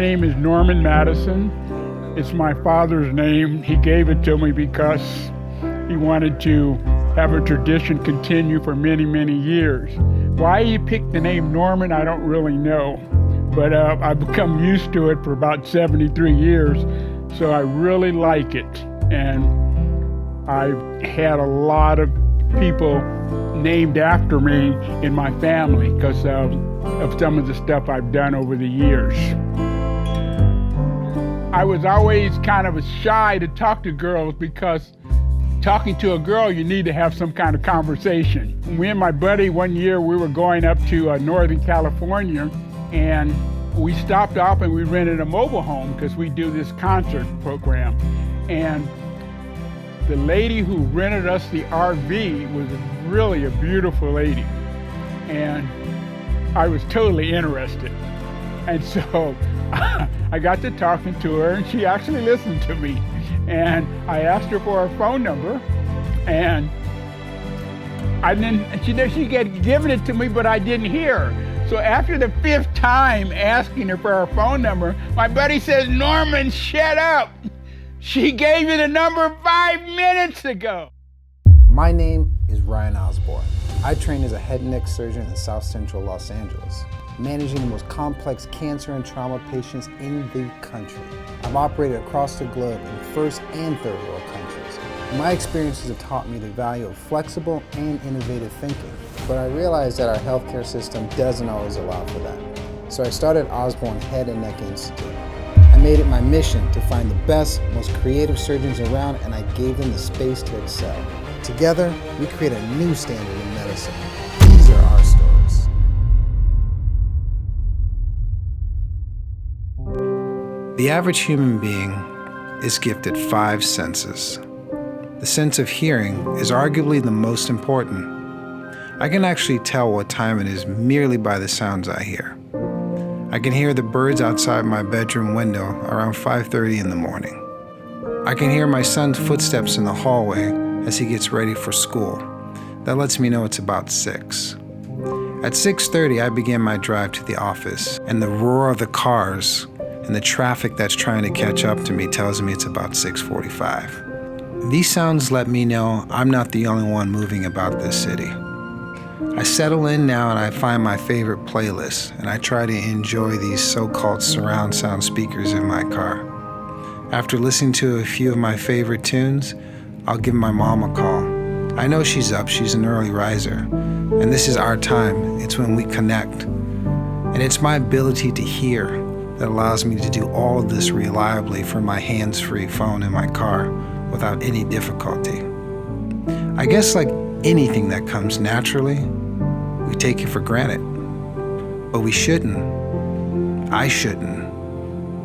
My name is Norman Madison. It's my father's name. He gave it to me because he wanted to have a tradition continue for many, many years. Why he picked the name Norman, I don't really know. But I've become used to it for about 73 years, so I really like it. And I've had a lot of people named after me in my family because of some of the stuff I've done over the years. I was always kind of shy to talk to girls because talking to a girl, you need to have some kind of conversation. Me and my buddy, one year we were going up to Northern California, and we stopped off and we rented a mobile home because we do this concert program. And the lady who rented us the RV was really a beautiful lady. And I was totally interested. And so I got to talking to her, and she actually listened to me. And I asked her for her phone number, and she had given it to me, but I didn't hear her. So after the 5th time asking her for her phone number, my buddy says, "Norman, shut up. She gave you the number 5 minutes ago." My name is Ronen Osborne. I trained as a head and neck surgeon in South Central Los Angeles, managing the most complex cancer and trauma patients in the country. I've operated across the globe in first and third world countries. My experiences have taught me the value of flexible and innovative thinking, but I realized that our healthcare system doesn't always allow for that. So I started Osborne Head and Neck Institute. I made it my mission to find the best, most creative surgeons around, and I gave them the space to excel. Together, we create a new standard in medicine. These are our stories. The average human being is gifted 5 senses. The sense of hearing is arguably the most important. I can actually tell what time it is merely by the sounds I hear. I can hear the birds outside my bedroom window around 5:30 in the morning. I can hear my son's footsteps in the hallway as he gets ready for school. That lets me know it's about 6. At 6:30, I begin my drive to the office, and the roar of the cars and the traffic that's trying to catch up to me tells me it's about 6:45. These sounds let me know I'm not the only one moving about this city. I settle in now and I find my favorite playlist, and I try to enjoy these so-called surround sound speakers in my car. After listening to a few of my favorite tunes, I'll give my mom a call. I know she's up, she's an early riser, and this is our time. It's when we connect. And it's my ability to hear that allows me to do all of this reliably from my hands-free phone in my car without any difficulty. I guess like anything that comes naturally, we take it for granted. But we shouldn't. I shouldn't.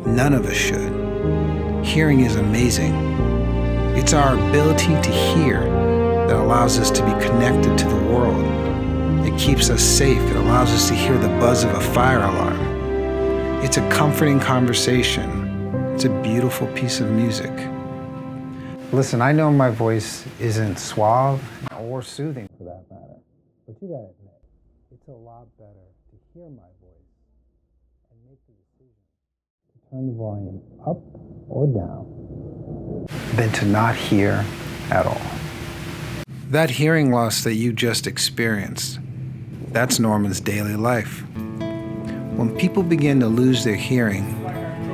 None of us should. Hearing is amazing. It's our ability to hear that allows us to be connected to the world. It keeps us safe. It allows us to hear the buzz of a fire alarm. It's a comforting conversation. It's a beautiful piece of music. Listen, I know my voice isn't suave or soothing for that matter, but you gotta admit, it's a lot better to hear my voice and make the decision to turn the volume up or down than to not hear at all. That hearing loss that you just experienced, that's Norman's daily life. When people begin to lose their hearing,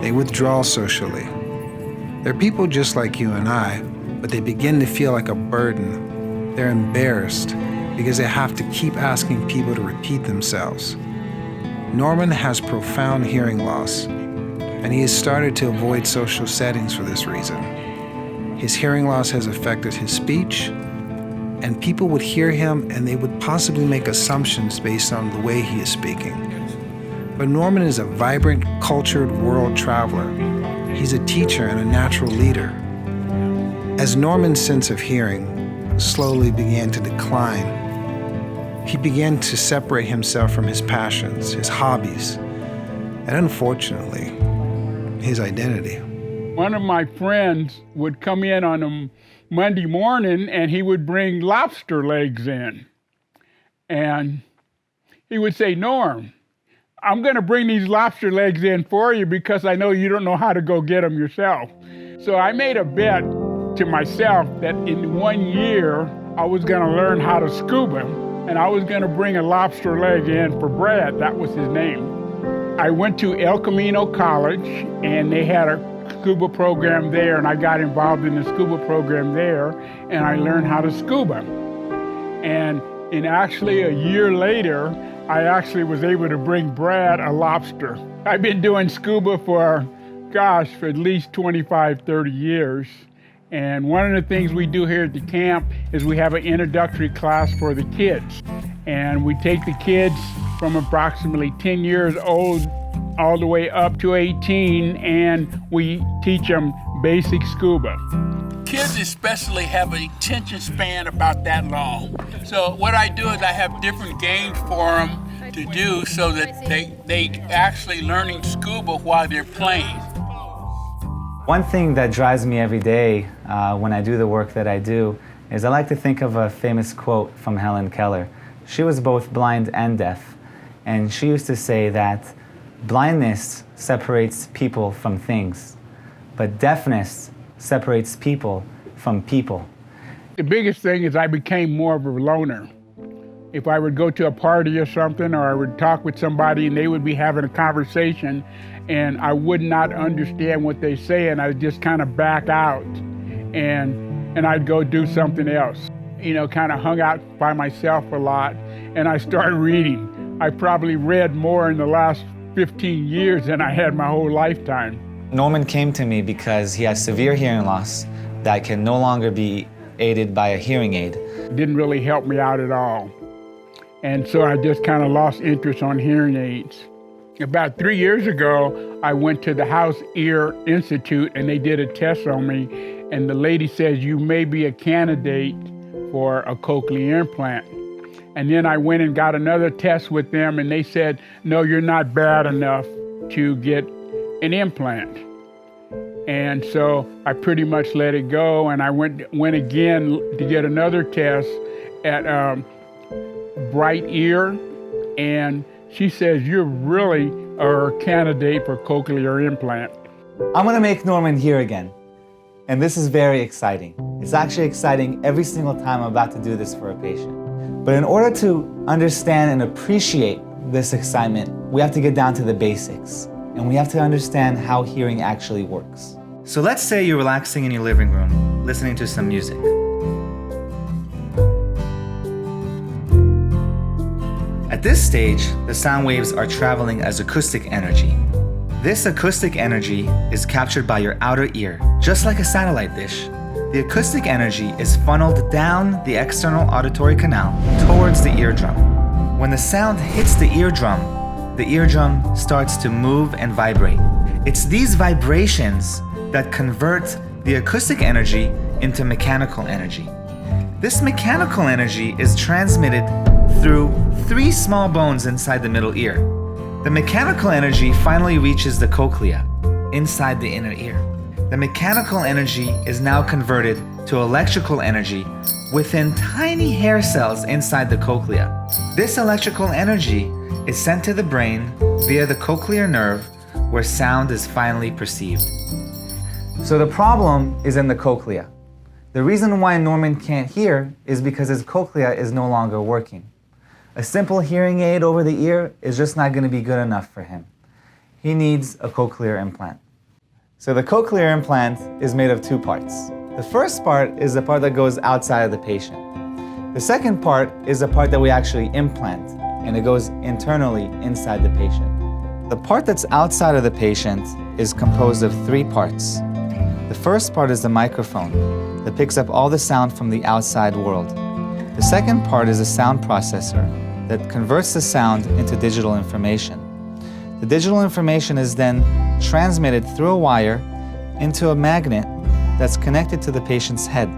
they withdraw socially. They're people just like you and I, but they begin to feel like a burden. They're embarrassed because they have to keep asking people to repeat themselves. Norman has profound hearing loss, and he has started to avoid social settings for this reason. His hearing loss has affected his speech, and people would hear him and they would possibly make assumptions based on the way he is speaking. But Norman is a vibrant, cultured world traveler. He's a teacher and a natural leader. As Norman's sense of hearing slowly began to decline, he began to separate himself from his passions, his hobbies, and unfortunately, his identity. One of my friends would come in on a Monday morning and he would bring lobster legs in. And he would say, "Norm, I'm going to bring these lobster legs in for you because I know you don't know how to go get them yourself. So I made a bet to myself that in 1 year, I was going to learn how to scuba, and I was going to bring a lobster leg in for Brad. That was his name. I went to El Camino College, and they had a scuba program there, and I got involved in the scuba program there, and I learned how to scuba. And actually a year later, I actually was able to bring Brad a lobster. I've been doing scuba for at least 25, 30 years. And one of the things we do here at the camp is we have an introductory class for the kids. And we take the kids from approximately 10 years old all the way up to 18, and we teach them basic scuba. Kids especially have an attention span about that long. So what I do is I have different games for them to do so that they actually learning scuba while they're playing. One thing that drives me every day when I do the work that I do is I like to think of a famous quote from Helen Keller. She was both blind and deaf, and she used to say that blindness separates people from things, but deafness separates people from people. The biggest thing is I became more of a loner. If I would go to a party or something, or I would talk with somebody and they would be having a conversation and I would not understand what they say, and I'd just kind of back out and I'd go do something else. You know, kind of hung out by myself a lot, and I started reading. I probably read more in the last 15 years than I had my whole lifetime. Norman came to me because he has severe hearing loss that can no longer be aided by a hearing aid. It didn't really help me out at all. And so I just kind of lost interest on hearing aids. About 3 years ago, I went to the House Ear Institute and they did a test on me, and the lady says, you may be a candidate for a cochlear implant. And then I went and got another test with them, and they said, no, you're not bad enough to get an implant. And so I pretty much let it go, and I went again to get another test at Bright Ear, and she says, you really are a candidate for cochlear implant. I'm gonna make Norman hear again. And this is very exciting. It's actually exciting every single time I'm about to do this for a patient. But in order to understand and appreciate this excitement, we have to get down to the basics. And we have to understand how hearing actually works. So let's say you're relaxing in your living room, listening to some music. At this stage, the sound waves are traveling as acoustic energy. This acoustic energy is captured by your outer ear, just like a satellite dish. The acoustic energy is funneled down the external auditory canal towards the eardrum. When the sound hits the eardrum starts to move and vibrate. It's these vibrations that convert the acoustic energy into mechanical energy. This mechanical energy is transmitted through 3 small bones inside the middle ear. The mechanical energy finally reaches the cochlea, inside the inner ear. The mechanical energy is now converted to electrical energy within tiny hair cells inside the cochlea. This electrical energy is sent to the brain via the cochlear nerve, where sound is finally perceived. So the problem is in the cochlea. The reason why Norman can't hear is because his cochlea is no longer working. A simple hearing aid over the ear is just not going to be good enough for him. He needs a cochlear implant. So the cochlear implant is made of 2 parts. The first part is the part that goes outside of the patient. The second part is the part that we actually implant, and it goes internally inside the patient. The part that's outside of the patient is composed of 3 parts. The first part is the microphone that picks up all the sound from the outside world. The second part is a sound processor that converts the sound into digital information. The digital information is then transmitted through a wire into a magnet that's connected to the patient's head.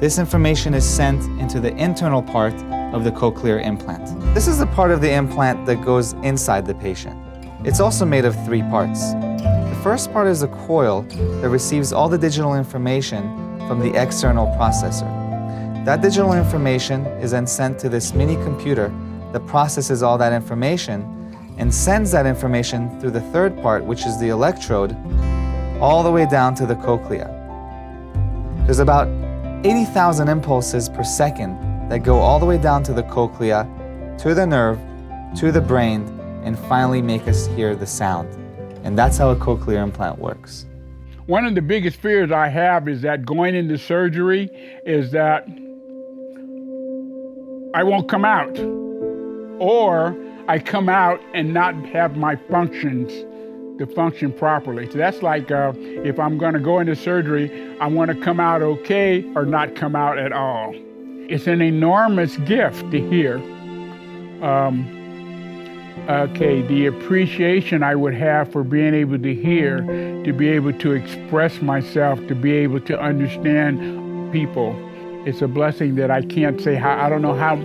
This information is sent into the internal part of the cochlear implant. This is the part of the implant that goes inside the patient. It's also made of 3 parts. The first part is a coil that receives all the digital information from the external processor. That digital information is then sent to this mini computer that processes all that information and sends that information through the third part, which is the electrode, all the way down to the cochlea. There's about 80,000 impulses per second that go all the way down to the cochlea, to the nerve, to the brain, and finally make us hear the sound. And that's how a cochlear implant works. One of the biggest fears I have is that going into surgery is that I won't come out, or I come out and not have my functions to function properly. So that's like if I'm going to go into surgery, I want to come out okay or not come out at all. It's an enormous gift to hear. The appreciation I would have for being able to hear, to be able to express myself, to be able to understand people. It's a blessing that I can't say how, I don't know how.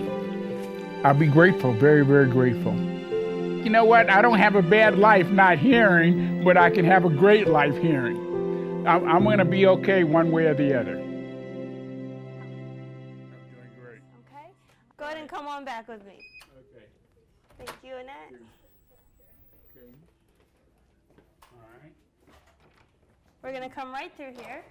I'll be grateful, very, very grateful. You know what? I don't have a bad life not hearing, but I can have a great life hearing. I'm going to be okay one way or the other. I'm doing great. Okay. Go ahead and come on back with me. Okay. Thank you, Annette. Okay. All right. We're going to come right through here.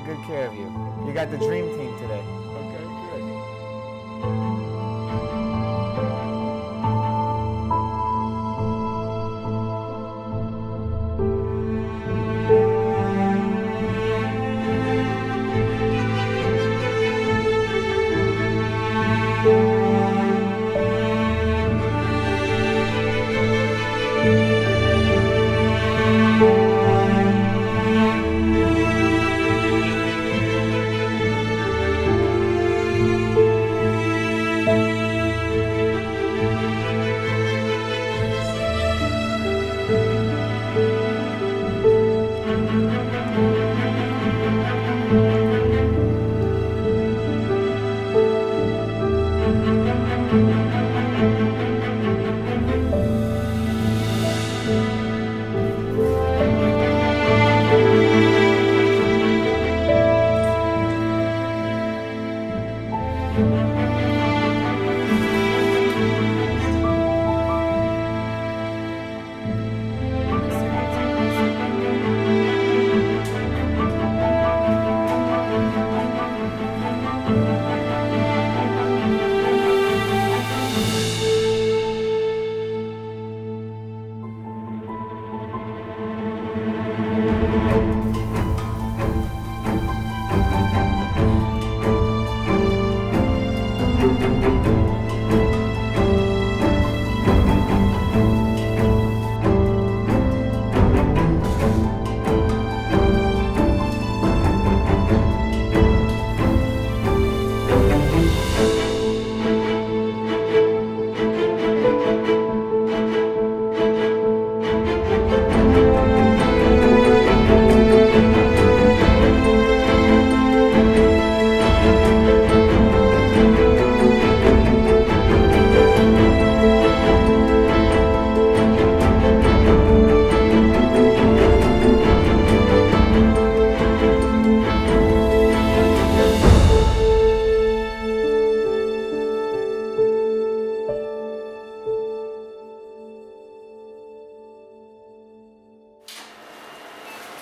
Good care of you. You got the dream team today. Okay, good.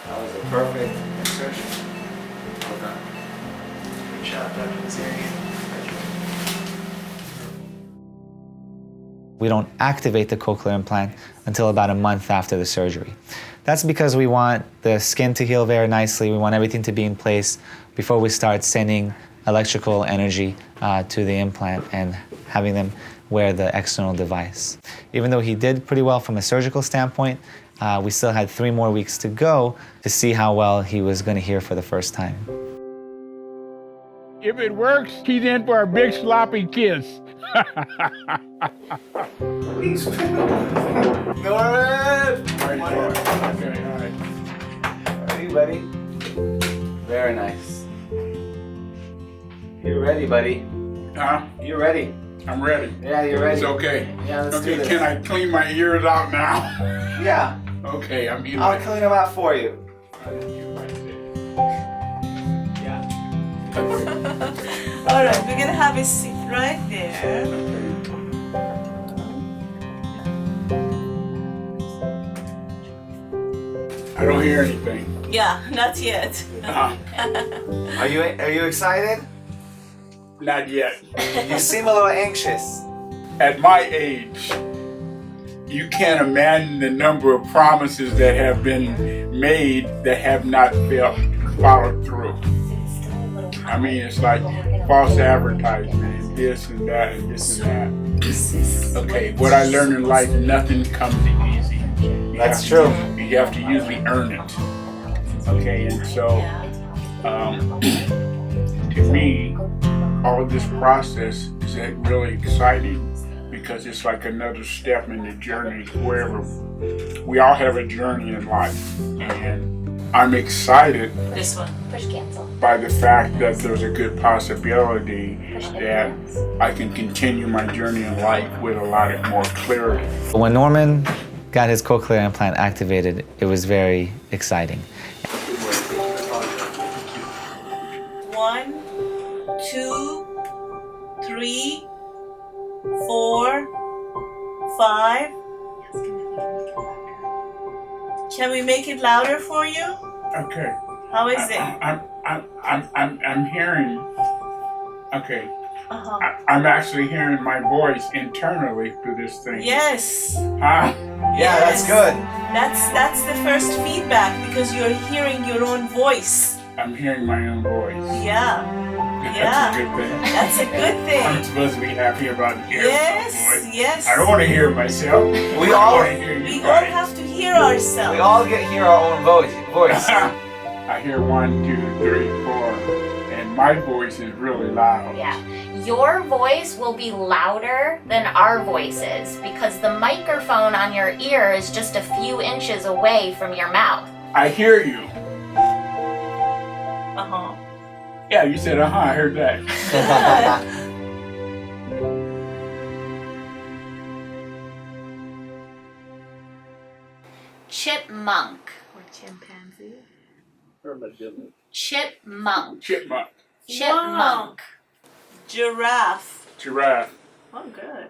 That was a perfect insertion. Well done. Good job, Dr. Nazarian. We don't activate the cochlear implant until about a month after the surgery. That's because we want the skin to heal very nicely. We want everything to be in place before we start sending electrical energy to the implant and having them wear the external device. Even though he did pretty well from a surgical standpoint, we still had 3 more weeks to go to see how well he was going to hear for the first time. If it works, he's in for a big sloppy kiss. Norman! Okay, all right. Ready, buddy? Very nice. You're ready, buddy. Huh? You're ready. I'm ready. Yeah, you're ready. It's okay. Yeah, let's do Okay, this. can I clean my ears out now? Yeah, Okay, I'm here. I'll clean them out for you. Yeah. All right, we're gonna have a seat right there. I don't hear anything. Yeah, not yet. Are you excited? Not yet. You seem a little anxious. At my age, you can't imagine the number of promises that have been made that have not followed through. I mean, it's like false advertisement and this and that and this and that. Okay, what I learned in life, nothing comes easy. That's true. You have to usually earn it. Okay, and so to me, all of this process is really exciting because it's like another step in the journey. Wherever we all have a journey in life, and I'm excited This one. by the fact that there's a good possibility that I can continue my journey in life with a lot more clarity. When Norman got his cochlear implant activated, it was very exciting. 1, 2, 3, 4, 5. Can we make it louder for you? Okay. How is it? I'm hearing. Okay. Uh-huh. I'm actually hearing my voice internally through this thing. Yes. Huh? Yeah, that's good. That's the first feedback because you're hearing your own voice. I'm hearing my own voice. Yeah. That's Yeah. a good thing. That's a good I'm thing. supposed to be happy about hearing Yes, my voice. yes. I don't want to hear myself. We I all- want to hear you We all guys. have to hear ourselves. We all get hear our own voice. I hear 1, 2, 3, 4, and my voice is really loud. Yeah. Your voice will be louder than our voices because the microphone on your ear is just a few inches away from your mouth. I hear you. Uh-huh. Yeah, you said, I heard that. Chipmunk. Or chimpanzee. Chipmunk. Chipmunk. Chipmunk. Giraffe. Giraffe. Oh, good.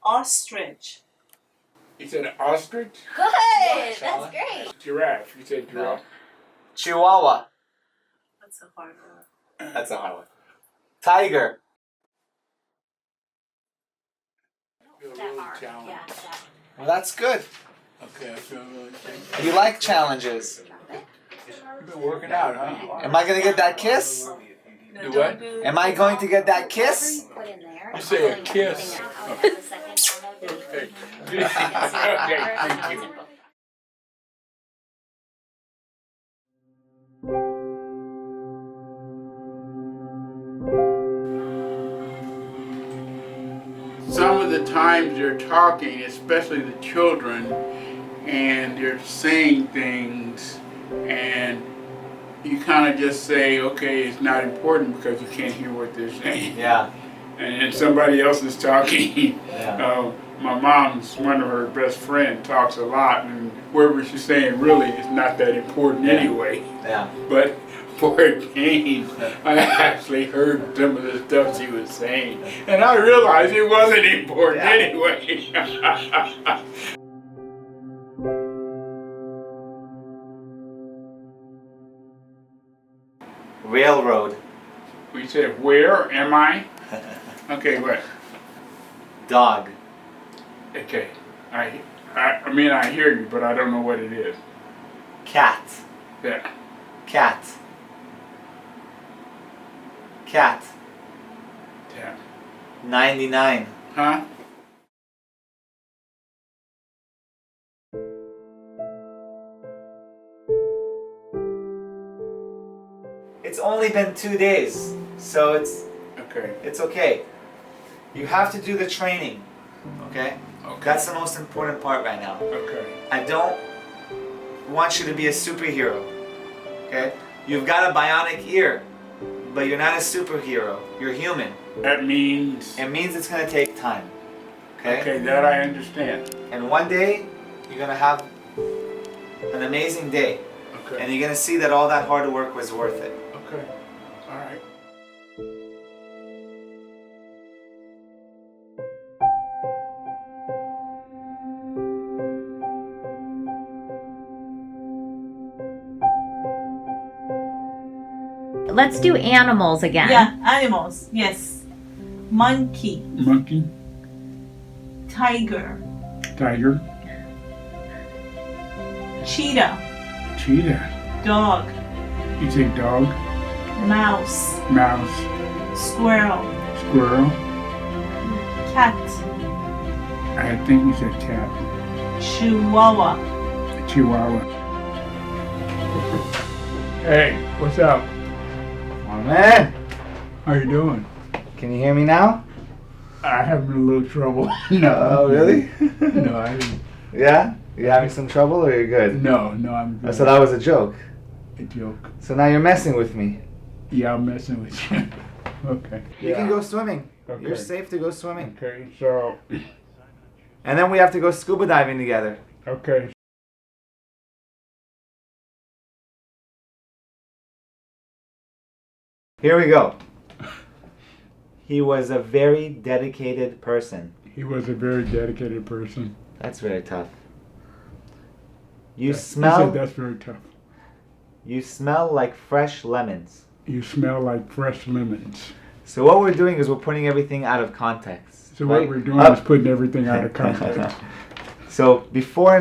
Ostrich. You said ostrich? Good. That's great. Giraffe. You said giraffe. Chihuahua. That's a hard one. That's a hard one. Tiger. Feel a little challenge. Yeah. Well, that's good. Okay, I feel a little challenge. You like challenges. You've been working out, huh? Am I gonna get that kiss? No, Do don't what? do- Am I going to get that kiss? Put in there. You say a kiss. Okay. Okay. Okay, thank you. Some of the times they're talking, especially the children, and they're saying things, and you kind of just say, okay, it's not important because you can't hear what they're saying. Yeah. And somebody else is talking. Yeah. My mom's, one of her best friends, talks a lot, and whatever she's saying really is not that important anyway. Yeah. But for a game, I actually heard some of the stuff she was saying, and I realized it wasn't important anyway. Railroad. We said, where am I? Okay, what? Dog. Okay. I mean, I hear you, but I don't know what it is. Cat. Yeah. Cat. Cat. Yeah. 99. Huh? It's only been 2 days, so it's okay. You have to do the training, okay? That's the most important part right now. Okay. I don't want you to be a superhero, okay? You've got a bionic ear, but you're not a superhero. You're human. That means... It means it's gonna take time, okay? Okay, that I understand. And one day, you're gonna have an amazing day. Okay. And you're gonna see that all that hard work was worth it. Okay. All right. Let's do animals again. Yeah, animals. Yes. Monkey, Monkey, tiger, tiger, cheetah, cheetah. dog, You say dog, mouse, mouse, squirrel, squirrel. cat, I think you said cat. chihuahua. Chihuahua. Hey, what's up? Oh man, How you doing? can you hear me now? I having a little trouble. No. Oh really? No, I didn't. Yeah? You having some trouble or you're good? No, I'm good. So that was a joke. A joke. So now you're messing with me. Yeah, I'm messing with you. Okay. You can go swimming. Okay. You're safe to go swimming. Okay, so, And then we have to go scuba diving together. okay. Here we go. He was a very dedicated person. He was a very dedicated person. That's very tough. You He said smell that's very tough. you smell like fresh lemons. You smell like fresh lemons. So what we're doing is we're putting everything out of context. So right? what we're doing Up. is putting everything out of context. So before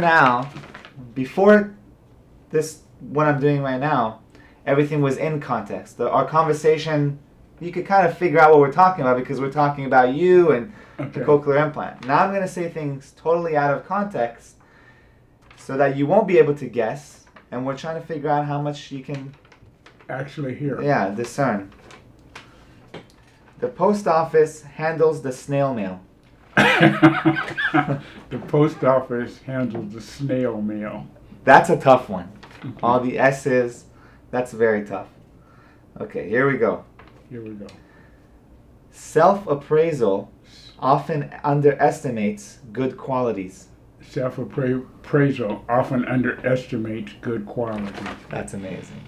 this, what I'm doing right now, everything was in context. Our conversation, you could kind of figure out what we're talking about because we're talking about you and the Okay. cochlear implant. Now I'm going to say things totally out of context so that you won't be able to guess, and we're trying to figure out how much you can, Actually here. discern. The post office handles the snail mail. The post office handles the snail mail. That's a tough one. All the S's, that's very tough. Okay, here we go. Here we go. Self-appraisal often underestimates good qualities. Self-appraisal often underestimates good qualities. That's amazing.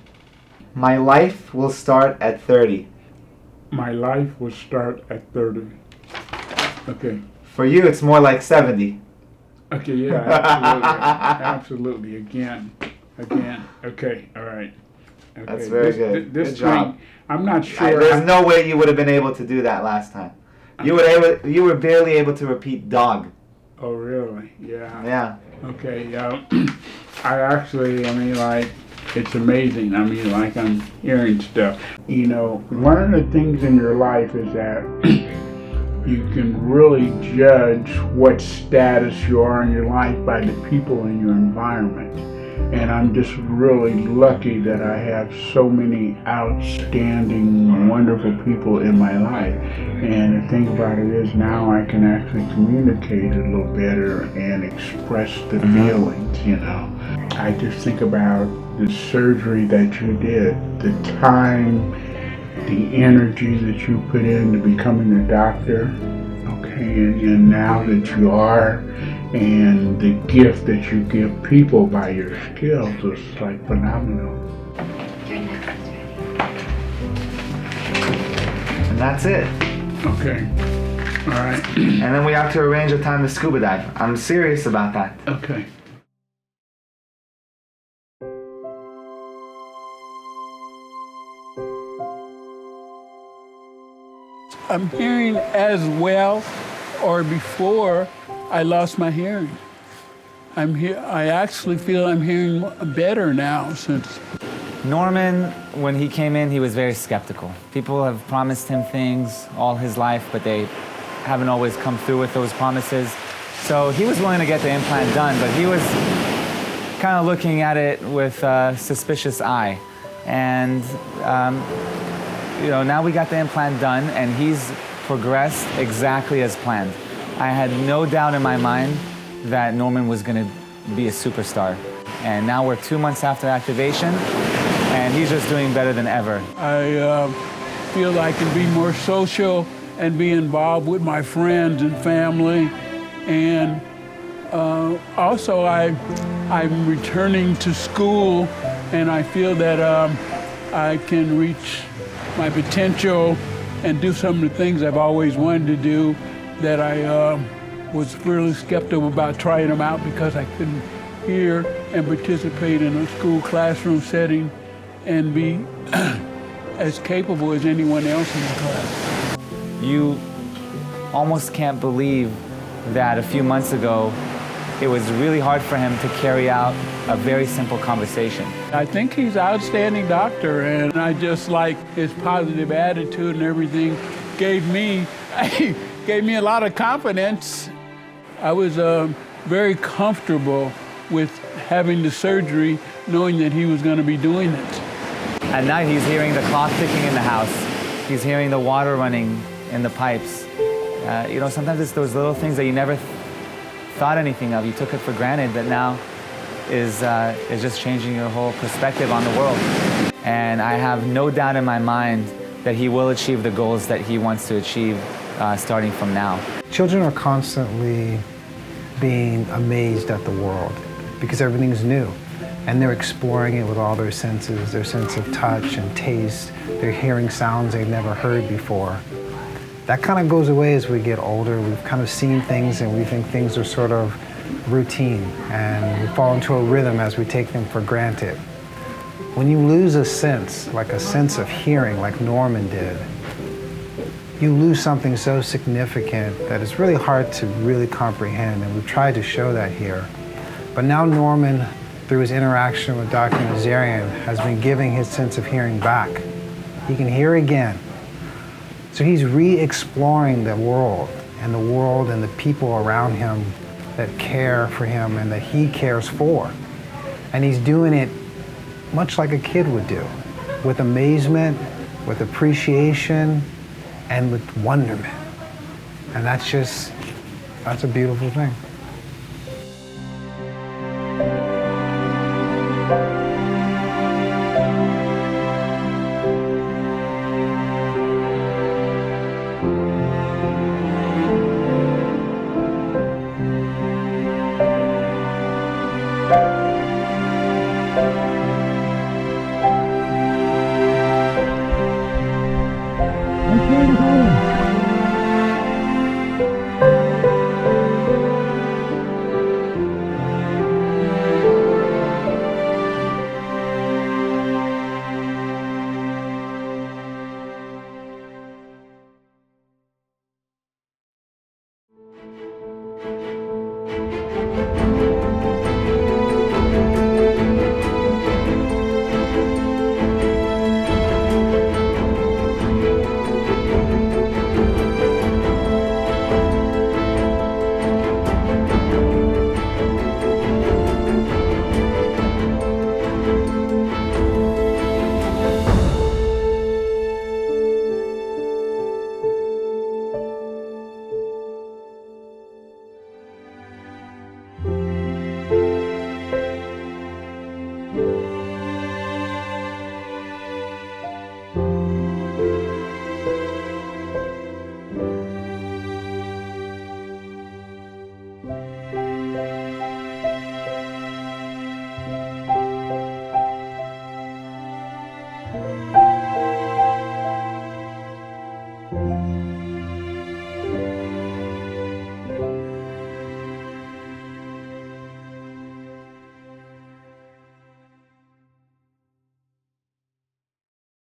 My life will start at 30. My life will start at 30. Okay. For you, it's more like 70. Okay, yeah, absolutely. Absolutely. Again. Okay, all right. Okay. That's very good. This Good job. thing, I'm not sure. There's no way you would have been able to do that last time. You were barely able to repeat dog. Oh, really? Yeah. Yeah. Okay, I mean, like, it's amazing. I mean, like, I'm hearing stuff. You know, one of the things in your life is that you can really judge what status you are in your life by the people in your environment. And I'm just really lucky that I have so many outstanding, wonderful people in my life. And the thing about it is now I can actually communicate a little better and express the feelings, you know. I just think about the surgery that you did, the time, the energy that you put into becoming a doctor, okay, and now that you are, and the gift that you give people by your skills is like phenomenal. And that's it. Okay, all right, And then we have to arrange a time to scuba dive. I'm serious about that. okay. I'm hearing as well or before I lost my hearing. I actually feel I'm hearing better now since. Norman, when he came in, he was very skeptical. People have promised him things all his life, but they haven't always come through with those promises. So he was willing to get the implant done, but he was kind of looking at it with a suspicious eye. And now we got the implant done, and he's progressed exactly as planned. I had no doubt in my mind that Norman was going to be a superstar. And now we're 2 months after activation, and he's just doing better than ever. I feel I can be more social and be involved with my friends and family. And also I'm returning to school, and I feel that I can reach my potential and do some of the things I've always wanted to do that I was really skeptical about trying them out because I couldn't hear and participate in a school classroom setting and be as capable as anyone else in the class. You almost can't believe that a few months ago it was really hard for him to carry out a very simple conversation. I think he's an outstanding doctor, and I just like his positive attitude and everything gave me a lot of confidence. I was very comfortable with having the surgery, knowing that he was going to be doing it. At night, he's hearing the clock ticking in the house. He's hearing the water running in the pipes. Sometimes it's those little things that you never thought anything of. You took it for granted, that now is just changing your whole perspective on the world. And I have no doubt in my mind that he will achieve the goals that he wants to achieve starting from now. Children are constantly being amazed at the world because everything's new. And they're exploring it with all their senses, their sense of touch and taste. They're hearing sounds they've never heard before. That kind of goes away as we get older. We've kind of seen things and we think things are sort of routine, and we fall into a rhythm as we take them for granted. When you lose a sense, like a sense of hearing, like Norman did, you lose something so significant that it's really hard to really comprehend, and we've tried to show that here. But now Norman, through his interaction with Dr. Nazarian, has been giving his sense of hearing back. He can hear again. So he's re-exploring the world and the people around him that care for him and that he cares for. And he's doing it much like a kid would do, with amazement, with appreciation, and with wonderment. And that's a beautiful thing.